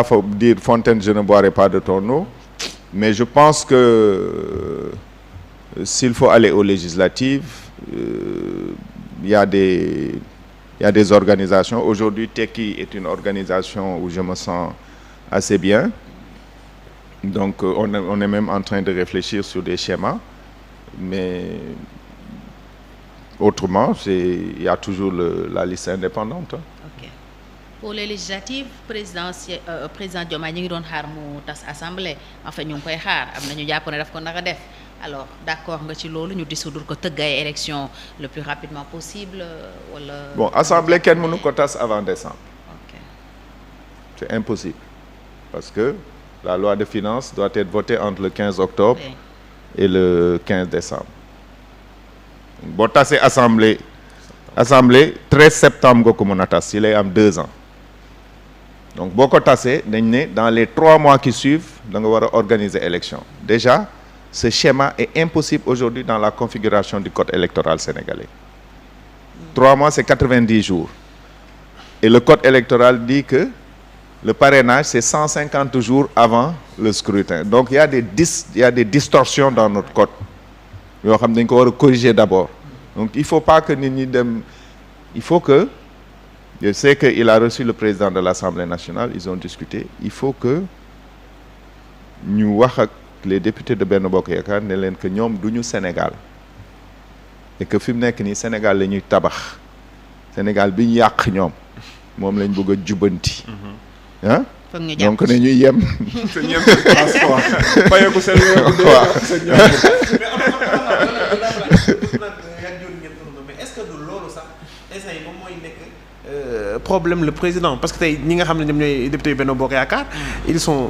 faut dire Fontaine, je ne boirai pas de ton eau, mais je pense que s'il faut aller aux législatives, il y a des organisations. Aujourd'hui, Tekki est une organisation où je me sens assez bien. Donc, on est même en train de réfléchir sur des schémas. Mais autrement, il y a toujours la liste indépendante. Ok. Pour les législatives, président Diomaye ñu ngi doon xaar mu tas assemblée en fait ñu ngi koy xaar am na ñu jàpp ne daf ko naka def alors d'accord nga ci loolu ñu dissoudre ko tëgg ay élection le plus rapidement possible wala. Bon, assemblée kenn mënu ko tas avant décembre. Ok. C'est impossible parce que la loi de finances doit être votée entre le 15 octobre et le 15 décembre. Boo tasee assemblée 13 septembre nga ko mën a tas si lay am 2 ans donc boo ko tasee dañ ne dans les 3 mois qui suivent da nga war a organiser élection déjà ce schéma est impossible aujourd'hui dans la configuration du code électoral sénégalais 3 mois c'est 90 jours et le code électoral dit que le parrainage c'est 150 jours avant le scrutin donc il y a des distorsions dans notre code yoo xam ne dañ ko war a corriger d'abord donc il faut pas que nit ñi dem il faut que je sais que il a reçu le président de l'Assemblée nationale ils ont discuté il faut que ñu wax ak les députés de Benno Bokk Yaakaar ne leen que ñoom duñu Sénégal et que fi mu nekk nii Sénégal la ñuy tabax Sénégal bi ñu yàq ñoom moom lañ bëgg a jubanti ah donc ne ñuy yem te ñem passeport fayeeku seen mais est-ce que du loolu sax instant yi moom mooy nekk problème le président parce que tey ñi nga xam ne ñoom ñooy député yu Benno Bokk Yaakaar ils sont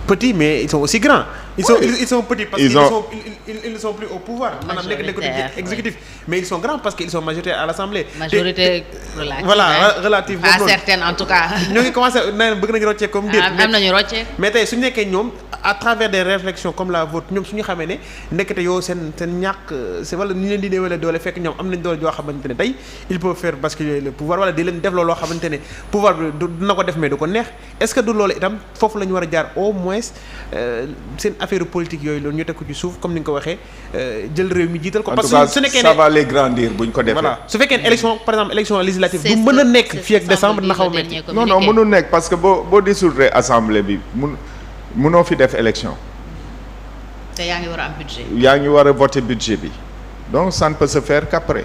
petits mais ils sont aussi grands ils sont petits parce qu'ils sont plus au pouvoir maanaam nekk exécutif mais ils sont grands parce qu'ils sont majoritaires à l'Assemblée majorité relative voilà relative pas certaine en tout cas ñoo ngi commencé na bëgg nañu roccee comme déet am nañu roccee mais tey suñu nekkee ñoom à travers des réflexions comme la vôtre ñoom suñu xamee ne nekkate yow seen ñàkk c'est wala ñu leen di néewale doole fekk ñoom am nañ doole joo xamante ne tey il peut faire basculer le pouvoir wala di leen def looloo xamante ne pouvoir bi dina ko def mais du ko neex est-ce que du loolu itam foofu la ñu war a jaar au moins seen affaire politique yooyu loolu ñu teg ko ci suuf comme ni nga ko waxee jël réew mi jiital ko. parce que su nekkee ne ça va les grandir buñ ko defee. voilà su fekkee ne élection par exemple élection législative du mën a nekk fii ak décembre dina xaw a métti. non mënul nekk parce que boo dissoudre assemblée bi mënoo fi def élection. te yaa ngi war a am budget. yaa ngi war a voter budget bi donc ça ne peut se faire qu'après.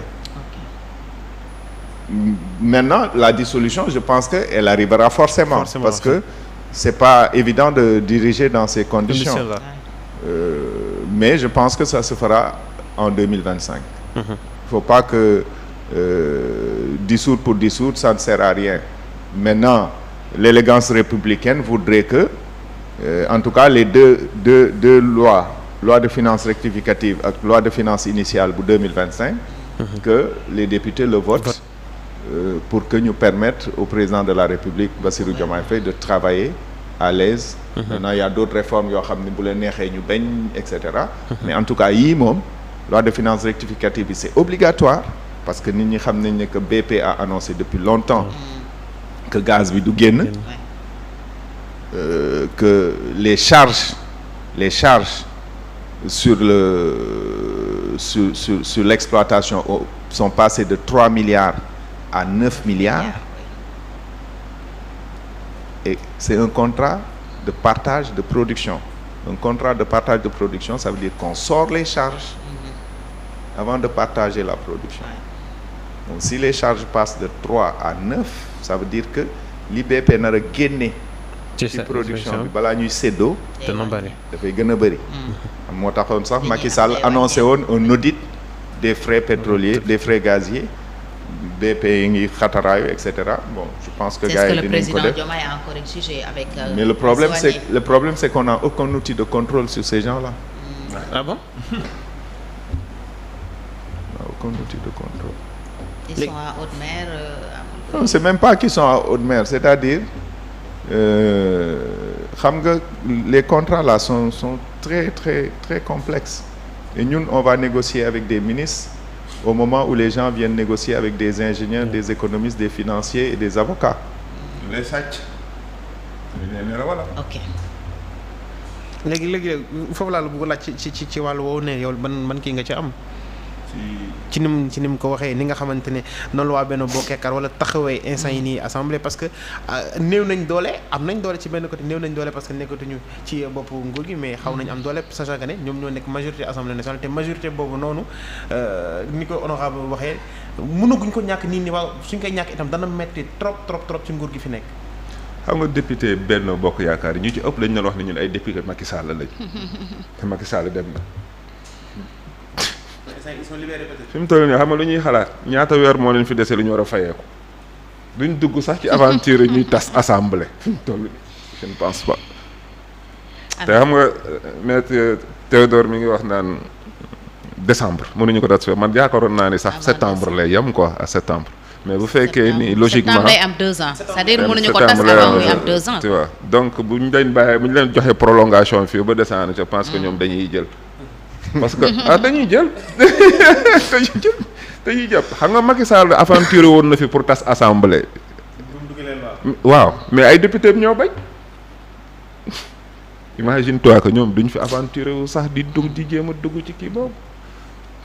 Maintenant la dissolution je pense que elle arrivera forcément parce que c'est pas évident de diriger dans ces conditions mais je pense que ça se fera en 2025 il faut pas que dissoudre pour dissoudre ça ne sert à rien maintenant l'élégance républicaine voudrait que en tout cas les deux lois loi de finances rectificative ak loi de finances initiale bu 2025 que les députés le votent pour que ñu permettre au président de la République Bassirou Diomaye Faye de travailler à l'aise maintenant il y a d'autres réformes yoo xam ne bu leen neexee ñu bañ et cetera mais en tout cas yii moom loi de finances rectificative bi c'est obligatoire parce que nit ñi xam nañ ne que BP a annoncé depuis longtemps que gaz bi du génn que les charges sur l'exploitation sont passées de 3 milliards à 9 milliards et c'est un contrat de partage de production un contrat de partage de production ça veut dire qu'on sort les charges avant de partager la production donc si les charges passent de 3 à 9 ça veut dire que li BP nar a génne ci production bi balaa ñuy séddoo dafay gën a bëri moo taxoon sax Macky Sall annoncé woon un audit des frais pétroliers des frais gaziers BP yi ngi xataraayu et cetera bon je pense que gars yi dinañ ko def mais le problème c'est qu'on n'a aucun outil de contrôle sur ces gens-là. Ah bon? On n'a aucun outil de contrôle. Ils sont à haute mer. Non, c'est même pas qu'ils sont à haute mer, c'est-à-dire xam nga les contrats là sont très très très complexes et ñun on va négocier avec des ministres au moment où les gens viennent négocier avec des ingénieurs, des économistes, des financiers et des avocats. Les sàcc. dañ leen voilà. ok. léegi foofu laa la bëgg laaj ci wàllu woowu ne yow ban kii nga ci am. ci ni mu ko waxee ni nga xamante ne noonu la waa Benno Bokk Yaakaar wala taxawee instant yi nii assemblée parce que néew nañ doole am nañ doole ci benn côté néew nañ doole parce que nekkatuñu ci bopp nguur gi mais xaw nañ am doole sachant que ne ñoom ñoo nekk majorité assemblée nationale te majorité boobu noonu ni ko honorable waxee mënaguñ ko ñàkk nii ni waaw suñ koy ñàkk itam dana metti trop ci nguur gi fi nekk. xam nga député Benno Bokk Yaakaar yi ñu ci ëpp lañ doon wax ne ñun ay député Macky Sall lañ te Macky Sall dem na. fi mu toll nii xam nga lu ñuy xalaat ñaata weer moo leen fi dese lu ñu war a fayeeku duñ dugg sax ci aventure ñuy tas assemblée fi mu toll nii je ne pense pas. te xam nga maître Théodore mi ngi wax naan décembre mënuñu ko dat man yaakaaroon naa ni sax septembre lay yem quoi à septembre. mais bu fekkee ni logiquement septembre day am 2 ans. c'est-à-dire mënuñu ko tas avant muy am 2 ans. tu vois donc bu ñu leen bàyyee bu ñu leen joxee prolongation fii ba décembre je pense que ñoom dañuy jël. parce que dañuy jël dañuy jàpp xam nga Macky Sall aventuré woon na fi pour tas assemblée. waaw mais ay député ñoo bañ. imagine toi que ñoom duñ fi aventuré wu sax di jéem a dugg ci kii boobu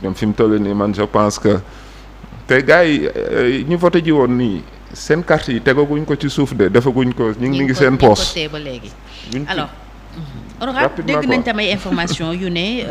ñoom fi mu toll nii man je pense que te gars yi ñu voté ji woon nii seen carte yi tegaguñ ko ci suuf de defaguñ ko ñu ngi seen poos ba léegi alors. honorable dégg nañ tamay information yu ne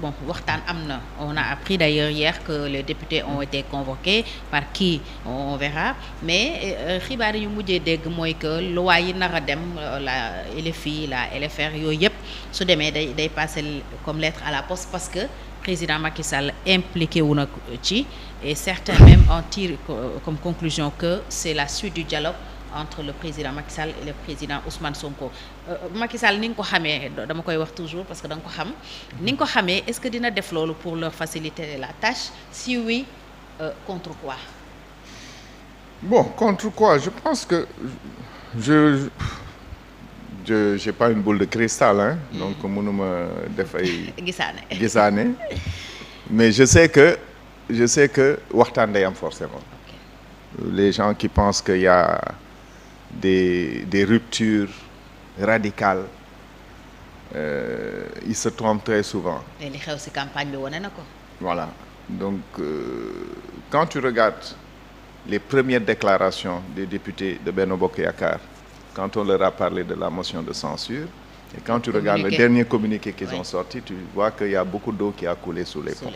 bon waxtaan am na on a appris d'ailleurs hier que les députés ont été convoqués par qui on verra mais xibaar yi ñu mujjee dégg mooy que loi yi nar a dem la LFI la LFR yooyu yëpp su demee day passer comme lettre à la poste parce que président Macky Sall impliqué wu na ci et certains même en tirent comme conclusion que c'est la suite du dialogue entre le président Macky Sall et le président Ousmane Sonko Macky Sall ni nga ko xamee dama koy wax toujours parce que da nga ko xam ni nga ko xamee est-ce que dina def loolu pour leur faciliter la tâche si oui contre quoi? Bon, contre quoi? Je pense que je j'ai pas une boule de cristal donc mënuma def ay gisaane mais je sais que waxtaan day am forcément. Les gens qui pensent qu'il y a des ruptures radicales ils se trompent très souvent. Et li xew ci campagne bi wane na ko. Voilà donc quand tu regardes les premières déclarations des députés de Benno Bokk Yaakaar quand on leur a parlé de la motion de censure et quand tu regardes le dernier communiqué qu'ils ont sorti tu vois qu'il y a beaucoup d'eau qui a coulé sous les ponts.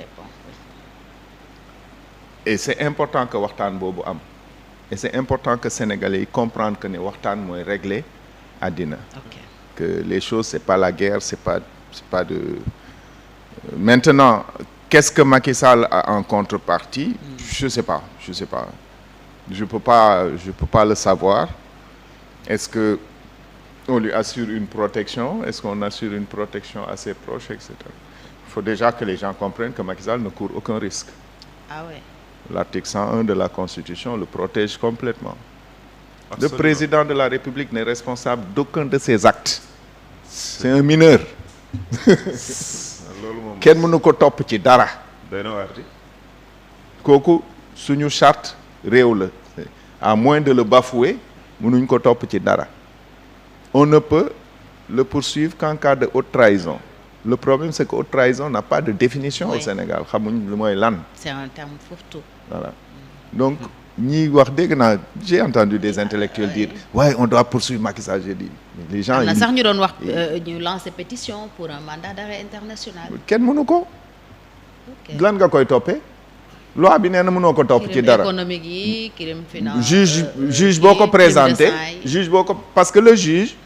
Et c'est important que waxtaan boobu am et c'est important que Sénégalais yi comprendre que ne waxtaan mooy régler àddina. Que les choses c'est pas la guerre c'est pas de maintenant qu'est-ce que Macky Sall a en contrepartie? Je sais pas je peux pas le savoir. Est-ce que on lui assure une protection? Est-ce qu'on assure une protection à ses proches, etc. Il faut déjà que les gens comprennent que Macky Sall ne court aucun risque. Ah ouais. L'article 101 de la Constitution le protège complètement. Absolument. Le président de la République n'est responsable d'aucun de ses actes. C'est un mineur. kenn mënu ko topp ci dara. kooku suñu charte réew la. À moins de le bafouer mënuñ ko topp ci dara. On ne peut le poursuivre qu'en cas de haute trahison. Le problème c'est que haute trahison n'a pas de définition au Sénégal xamuñ lu mooy lan. C'est un terme fourre-tout. Voilà donc ñi wax dégg naa j'ai entendu des intellectuels dire ouais on doit poursuivre Macky Sall. J'ai dit les gens. am na sax ñu doon wax ñu lancer pétition pour un mandat d'arrêt international. kenn mënu ko. lan nga koy toppee. loi bi nee na mënoo ko topp ci dara. crime économique yi crime financier. juge boo ko présenté juge boo ko parce que le juge